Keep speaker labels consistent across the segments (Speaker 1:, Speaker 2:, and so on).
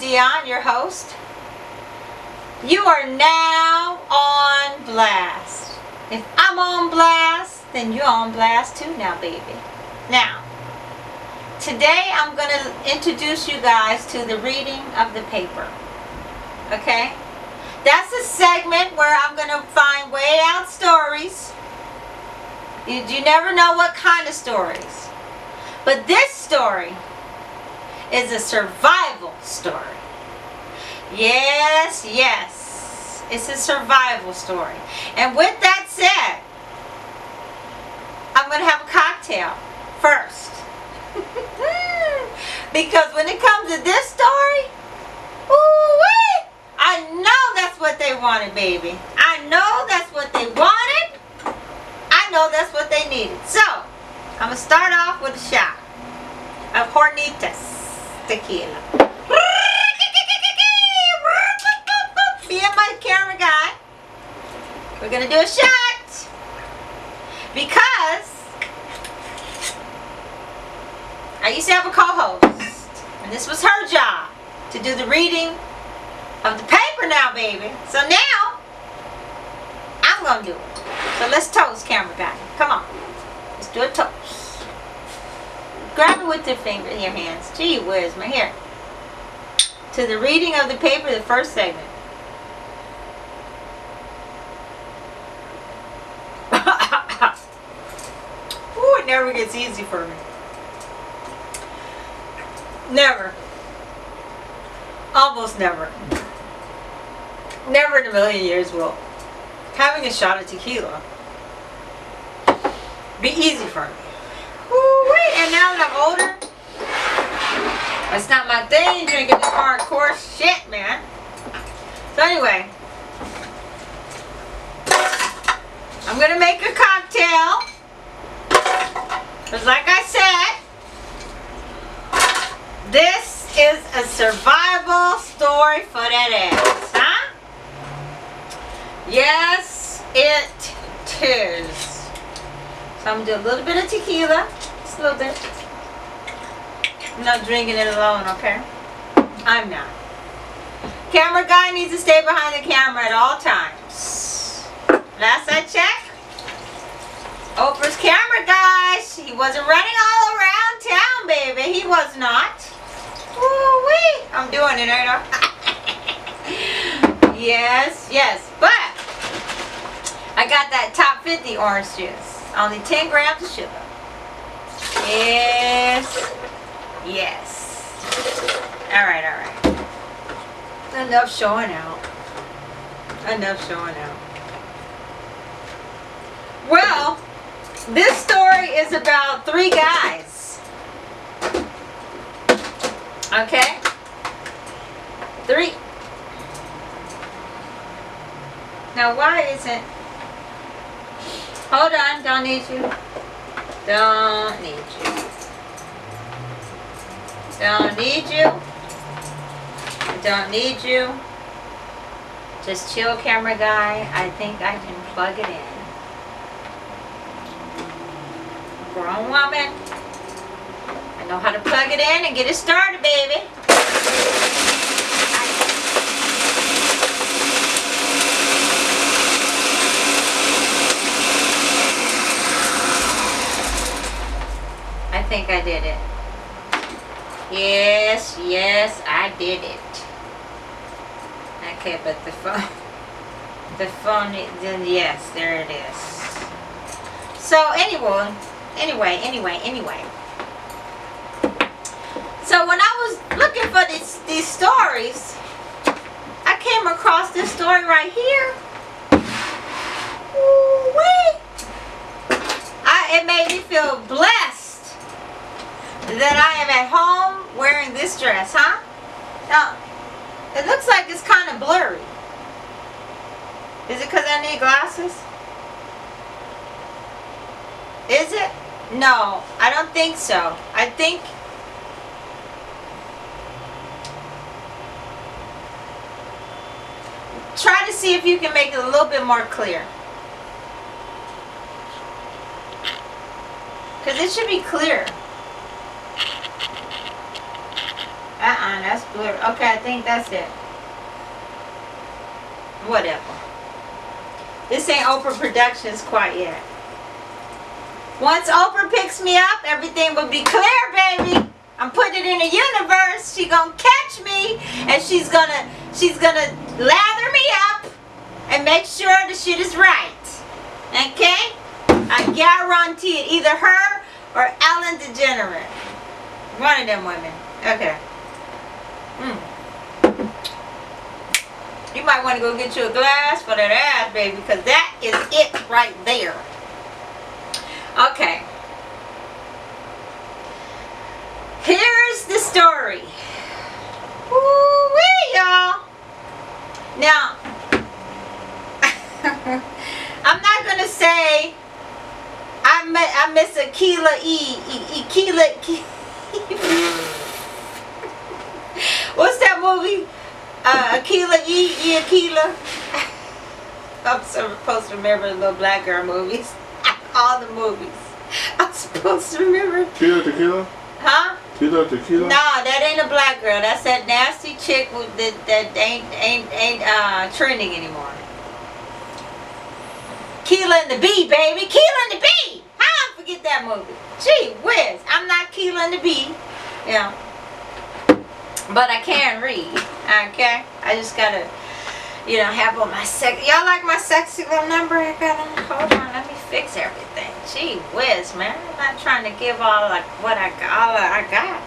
Speaker 1: Dion, your host. You are now on blast. If I'm on blast, then you're on blast too now, baby. Now, today I'm going to introduce you guys to the reading of the paper. Okay? That's a segment where I'm going to find way out stories. You never know what kind of stories. But this story is a survival story. Yes, yes. It's a survival story. And with that said, I'm going to have a cocktail first. Because when it comes to this story, ooh-wee, I know that's what they wanted, baby. I know that's what they wanted. I know that's what they needed. So, I'm going to start off with a shot of Hornitas tequila. Being my camera guy, we're going to do a shot. Because I used to have a co-host. And this was her job to do the reading of the paper now, baby. So now, I'm going to do it. So let's toast, camera guy. Come on. Let's do a toast. Grab it with your hands. Gee whiz, my hair. To the reading of the paper, the first segment. Ooh, it never gets easy for me. Never. Almost never. Never in a million years will having a shot of tequila be easy for me. Woo-wee. And now that I'm older, it's not my thing drinking this hardcore shit, man. So anyway, I'm gonna make a cocktail. Because like I said, this is a survival story for that ass, huh? Yes, it is. So I'm gonna do a little bit of tequila, just a little bit. I'm not drinking it alone, okay? I'm not. Camera guy needs to stay behind the camera at all times. Last I checked, Oprah's camera guy, he wasn't running all around town, baby. He was not. Woo-wee. I'm doing it, ain't I? Yes, yes. But I got that top 50 orange juice. Only 10 grams of sugar. Yes. Yes. Alright, alright. Enough showing out. Enough showing out. Well, this story is about 3 guys. Okay? 3. Now why isn't... Hold on, don't need you. Don't need you. Don't need you. Don't need you. Just chill, camera guy. I think I can plug it in. Grown woman. I know how to plug it in and get it started, baby. I think I did it. Yes, yes, I did it. Okay, but the phone, yes, there it is. So anyway. So when I was looking for these stories, I came across this story right here. Ooh-wee. It made me feel blessed that I am at home wearing this dress, huh? Now, it looks like it's kind of blurry. Is it because I need glasses? Is it? No, I don't think so. I think... Try to see if you can make it a little bit more clear. Because it should be clear. That's blurry. Okay, I think that's it. Whatever. This ain't Oprah Productions quite yet. Once Oprah picks me up, everything will be clear, baby. I'm putting it in the universe. She gonna catch me, and she's gonna lather me up and make sure the shit is right. Okay? I guarantee it. Either her or Ellen DeGeneres. One of them women. Okay. You might want to go get you a glass for that ass, baby, because that is it right there. Okay. Here's the story. Woo-wee, y'all. Now, I'm not going to say I miss Akilah what's that movie? Akilah. I'm supposed to remember the little black girl movies. All the movies. I'm supposed to remember.
Speaker 2: Tequila?
Speaker 1: Huh?
Speaker 2: Tequila?
Speaker 1: No, that ain't a black girl. That's that nasty chick that ain't trending anymore. Keela and the Bee, baby. Keela and the Bee. How I forget that movie? Gee whiz. I'm not Keela and the Bee. Yeah. But I can read. Okay? I just gotta, have on my y'all like my sexy little number? I gotta, hold on, let me fix everything. Gee whiz, man. I'm not trying to give all what I got.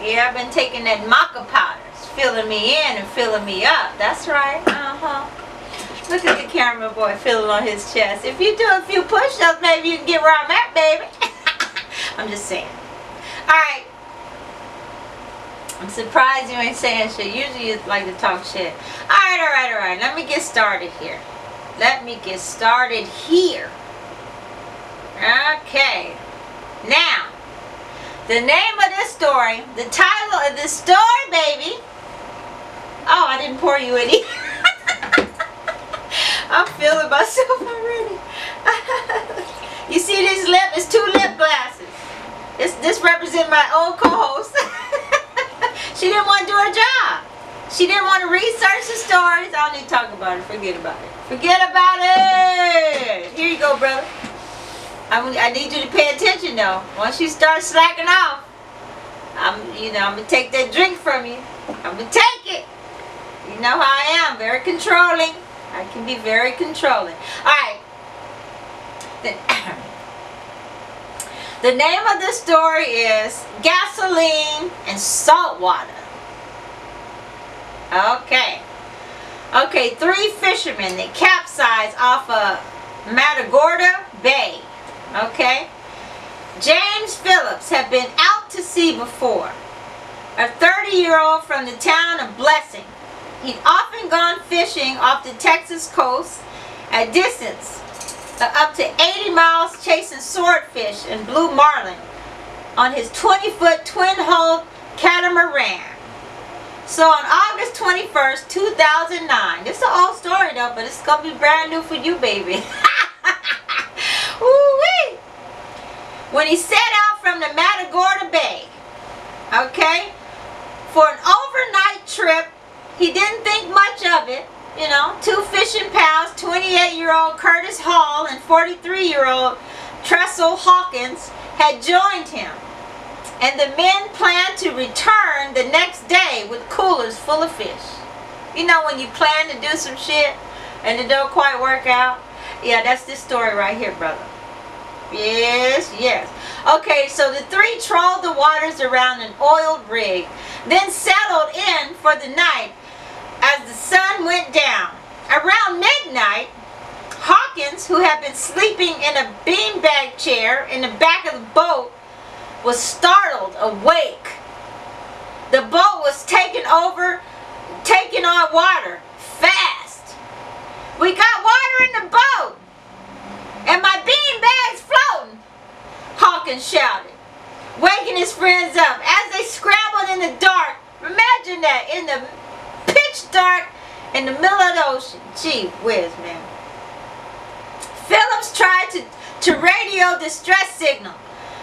Speaker 1: Yeah, I've been taking that maca powder. It's filling me in and filling me up. That's right. Look at the camera boy feeling on his chest. If you do a few push-ups, maybe you can get where I'm at, baby. I'm just saying. Alright. I'm surprised you ain't saying shit. Usually you like to talk shit. Alright. Let me get started here. Okay. Now, the name of this story, the title of this story, baby. Oh, I didn't pour you any. I'm feeling myself already. You see this lip? It's 2 lip glasses. This represents my old co-host. She didn't want to do her job. She didn't want to research the stories. I don't need to talk about it. Forget about it. Here you go, brother. I need you to pay attention, though. Once you start slacking off, I'm going to take that drink from you. I'm going to take it. You know how I am. Very controlling. I can be very controlling. Alright. The name of this story is Gasoline and Salt Water. Okay. 3 fishermen that capsized off of Matagorda Bay. Okay. James Phillips had been out to sea before. A 30-year-old from the town of Blessing. He'd often gone fishing off the Texas coast at distance up to 80 miles chasing swordfish and blue marlin on his 20-foot twin-hull catamaran. So on August 21st, 2009, this is an old story though, but it's going to be brand new for you, baby. Woo-wee. When he set out from the Matagorda Bay, okay, for an overnight trip. He didn't think much of it, 2 fishing pals, 28-year-old Curtis Hall and 43-year-old Tressel Hawkins had joined him. And the men planned to return the next day with coolers full of fish. You know when you plan to do some shit and it don't quite work out? Yeah, that's this story right here, brother. Yes. Okay, so the 3 trolled the waters around an oiled rig, then settled in for the night as the sun went down. Around midnight, Hawkins, who had been sleeping in a beanbag chair in the back of the boat, was startled awake. The boat was taking on water fast. We got water in the boat, and my beanbag's floating, Hawkins shouted, waking his friends up as they scrambled in the dark. Imagine that, in the pitch dark in the middle of the ocean. Gee whiz, man. Phillips tried to radio distress signal,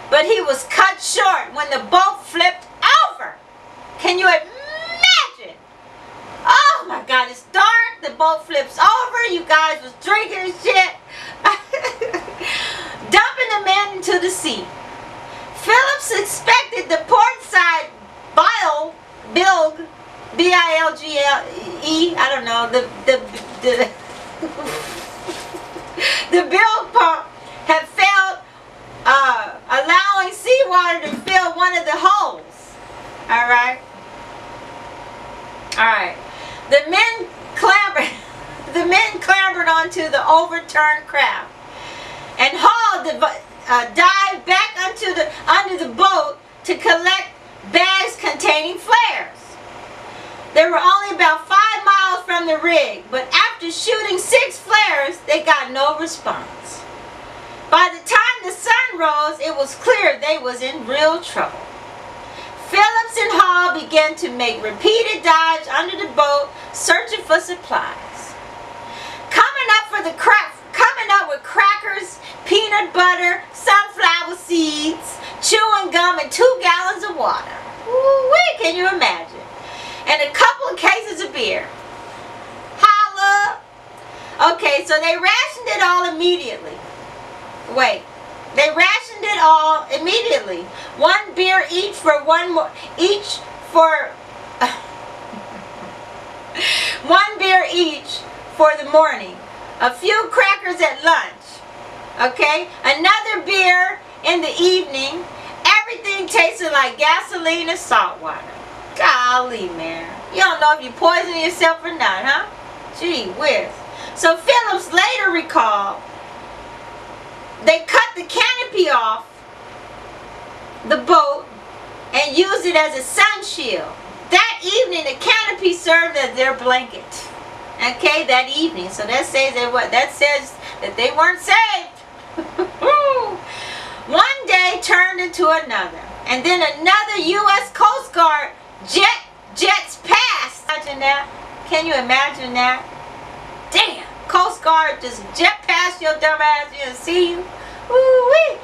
Speaker 1: but he was cut short when the boat flipped over. Can you imagine? Oh my God, it's dark. The boat flips over. You guys was drinking and shit. Dumping the men into the sea. Phillips expected the portside bilge, B-I-L-G-L-E, I don't know, the bilge pump had failed, allowing seawater to fill one of the holes. Alright? Alright. The men clambered onto the overturned craft, and Hall dived back under the boat to collect bags containing flares. They were only about 5 miles from the rig, but after shooting 6 flares, they got no response. By the time the sun rose, it was clear they was in real trouble. Phillips and Hall began to make repeated dives under the boat, searching for supplies. Coming up with crackers, peanut butter, sunflower seeds, chewing gum, and 2 gallons of water. Ooh-wee, can you imagine? And a couple of cases of beer. Holla! Okay, so they rationed it all immediately. Wait, they rationed it all immediately. 1 beer each for 1 beer each for the morning. A few crackers at lunch. Okay? Another beer in the evening. Everything tasted like gasoline and salt water. Golly, man. You don't know if you poison yourself or not, huh? Gee whiz. So Phillips later recalled they cut the canopy off the boat and used it as a sun shield. That evening, the canopy served as their blanket. Okay, that evening. So that says that what? That says that they weren't saved. One day turned into another, and then another U.S. Coast Guard jets passed. Imagine that? Can you imagine that? Damn, Coast Guard just jet past your dumb ass and see you. Woo-wee.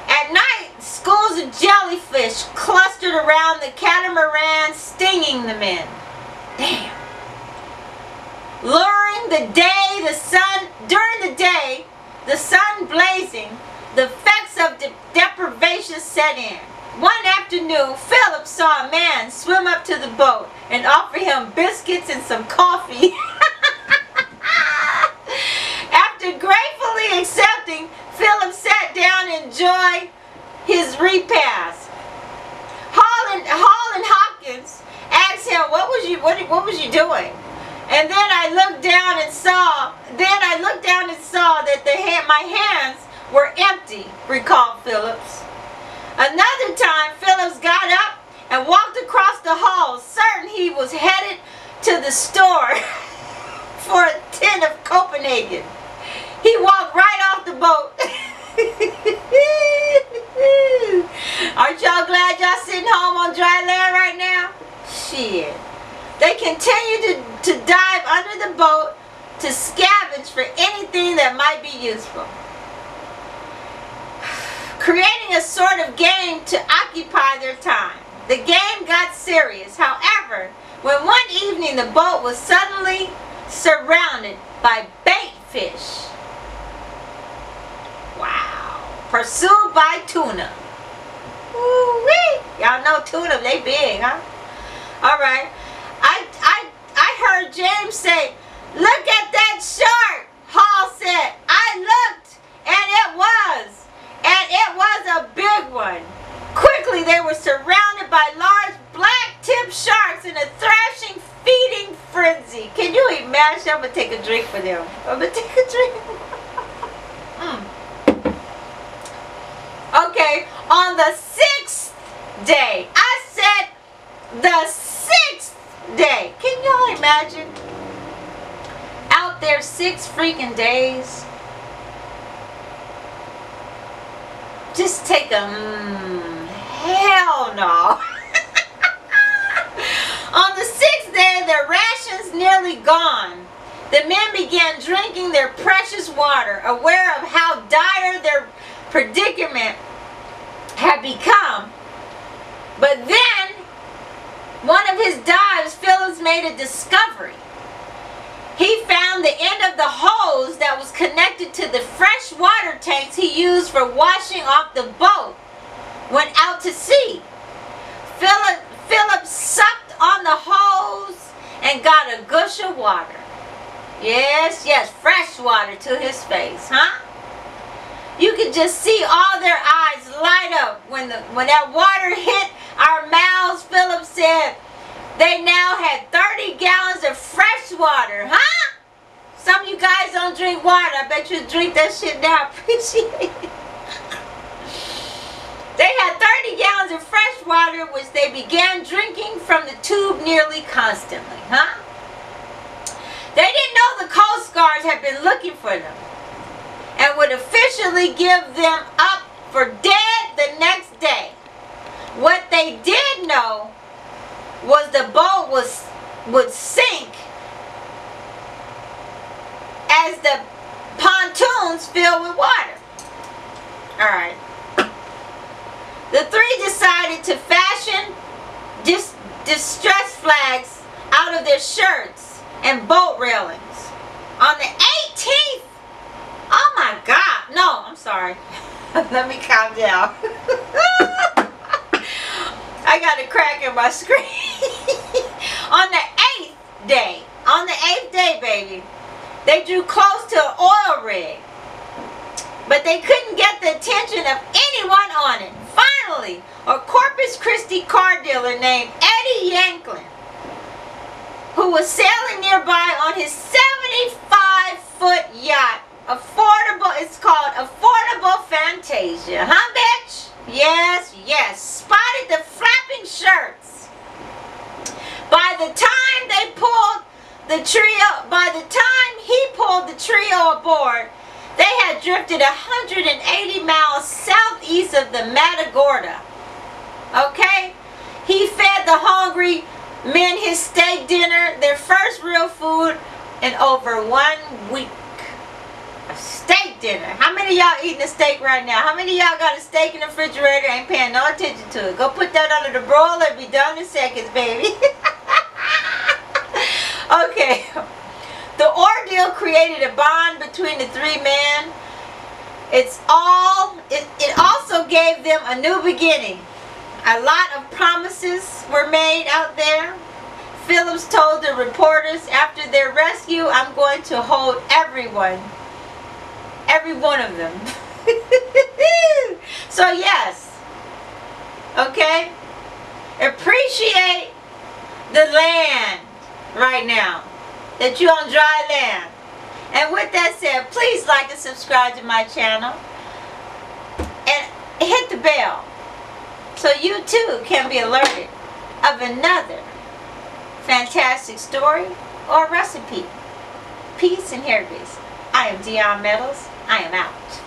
Speaker 1: At night, schools of jellyfish clustered around the catamaran, stinging the men. Damn. During the day, the sun blazing, the effects of deprivation set in. One afternoon, Phillips saw a man swim up to the boat and offer him biscuits and some coffee. After gratefully accepting, Phillips sat down and enjoyed his repast. Hall and Hopkins asked him, what was you doing? And then I looked down and saw that my hands were empty, recalled Phillips. Another time, Phillips got up and walked across the hall, certain he was headed to the store for a tin of Copenhagen. He walked right off the boat. Aren't y'all glad y'all sitting home on dry land right now? Shit. They continued to dive under the boat to scavenge for anything that might be useful, creating a sort of game to occupy their time. The game got serious, however, when one evening the boat was suddenly surrounded by bait fish. Wow. Pursued by tuna. Woo-wee. Y'all know tuna, they big, huh? Alright. I heard James say, look at that shark, Hall said. I looked, and it was a big one. Quickly, they were surrounded by large black-tipped sharks in a thrashing, feeding frenzy. Can you imagine? I'm going to take a drink for them. I'm going to take a drink. Okay, on the 6th day, I said the 6th day. Can y'all imagine? Out there 6 freaking days. Just take a hell no. On the 6th day, their rations nearly gone. The men began drinking their precious water, aware of how dire their predicament had become. But then one of his dives, Phillips made a discovery. He found the end of the hose that was connected to the fresh water tanks he used for washing off the boat when out to sea. Phillips sucked on the hose and got a gush of water. Yes, fresh water to his face, huh? You could just see all their eyes light up when that water hit our mouths. Phillips said they now had 30 gallons of fresh water, huh? Some of you guys don't drink water. I bet you drink that shit now. Appreciate it. They had 30 gallons of fresh water, which they began drinking from the tube nearly constantly, huh? They didn't know the Coast Guards had been looking for them and would officially give them up for dead the next day. What they did know was the boat would sink as the pontoons filled with water. All right. The three decided to fashion distress flags out of their shirts and boat railings. On the 18th, oh my God, no, I'm sorry. Let me calm down. I got a crack in my screen. On the 8th day, baby, they drew close to an oil rig, but they couldn't get the attention of anyone on it. Finally, a Corpus Christi car dealer named Eddie Yanklin, who was sailing nearby on his 75-foot yacht, it's called Affordable Fantasia, huh, bitch? Yes, spotted the flapping shirts. By the time he pulled the trio aboard, they had drifted 180 miles southeast of the Matagorda. Okay? He fed the hungry men his steak dinner, their first real food in over 1 week. A steak dinner. How many of y'all eating a steak right now? How many of y'all got a steak in the refrigerator and ain't paying no attention to it? Go put that under the broiler and be done in seconds, baby. Okay. The ordeal created a bond between the three men. It also gave them a new beginning. A lot of promises were made out there. Phillips told the reporters after their rescue, "I'm going to hold every one of them." So yes, okay, appreciate the land right now, that you're on dry land. And with that said, please like and subscribe to my channel and hit the bell so you too can be alerted of another fantastic story or recipe. Peace and hair grease. I am Dion Meadows. I am out.